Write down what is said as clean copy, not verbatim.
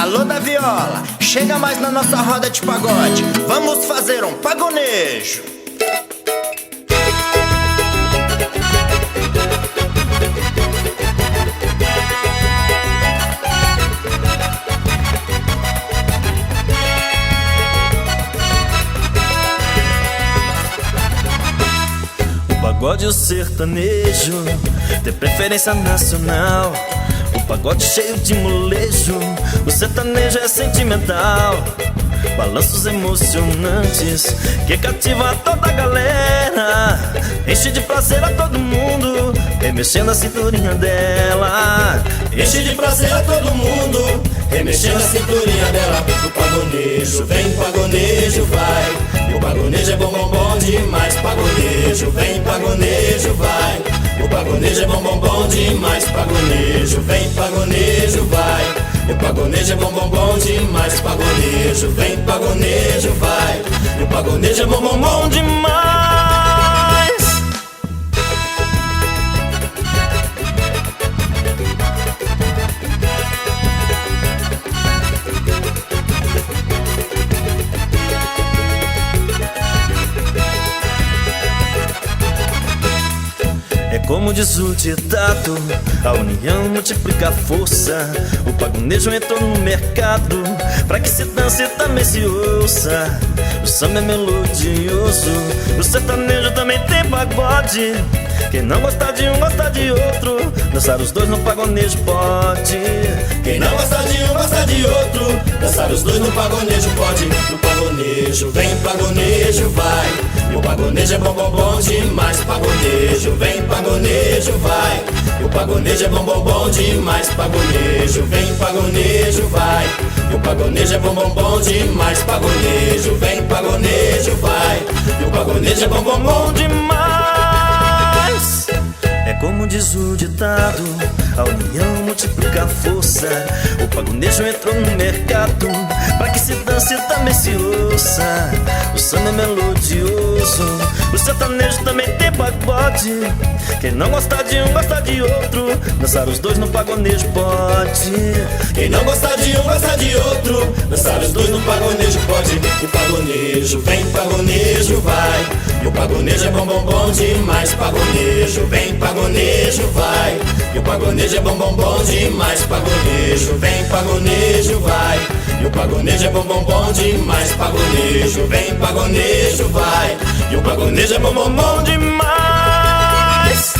Alô da viola, chega mais na nossa roda de pagode. Vamos fazer um pagonejo. O pagode e o sertanejo tem preferência nacional. O pagode cheio de molejo, o sertanejo é sentimental. Balanços emocionantes que cativa toda a galera, enche de prazer a todo mundo, remexendo a cinturinha dela. Enche de prazer a todo mundo, remexendo a cinturinha dela. O pagonejo, vem pagonejo, vai. O pagonejo é bom, bom, bom demais. Pagonejo, vem pagonejo, vai. O pagonejo é bom, bom, bom demais. Pagonejo, vem pagonejo, vai. O pagonejo é bom, bom, bom demais. Pagonejo, vem pagonejo, vai. O pagonejo é bom, bom, bom demais. É como diz o ditado, a união multiplica a força. O pagonejo entrou no mercado, pra que se dance e também se ouça. O samba é melodioso, o sertanejo também tem pagode. Quem não gosta de um, gosta de outro, dançar os dois no pagonejo pode. Quem não gosta de um, gosta de outro, dançar os dois no pagonejo pode. No pagonejo, vem pagonejo, vai. O pagonejo é bom, bom, bom demais. Pagonejo, vem pagonejo, vai. O pagonejo é bom, bom, bom demais. Pagonejo, vem pagonejo, vai. O pagonejo é bom, bom, bom demais. Pagonejo, vem pagonejo, vai. O pagonejo é bom, bom, bom demais. É como diz o ditado, a união multiplica a força. O pagonejo entrou no mercado, pra que se dance e também se ouça. O samba é melodioso, o sertanejo também tem pagode. Quem não gosta de um, gosta de outro, dançar os dois no pagonejo pode. Quem não gosta de um, gosta de outro, dançar os dois no pagonejo pode. O pagonejo, vem pagonejo, vai. O pagonejo é bom, bom, bom demais. Pagonejo, vem pagonejo, vai. O pagonejo é bom, bom, bom demais. Pagonejo, vem pagonejo, vai. O pagonejo é bom, bom, bom demais. Pagonejo, vem pagonejo, vai. O pagonejo é bom, bom, bom demais.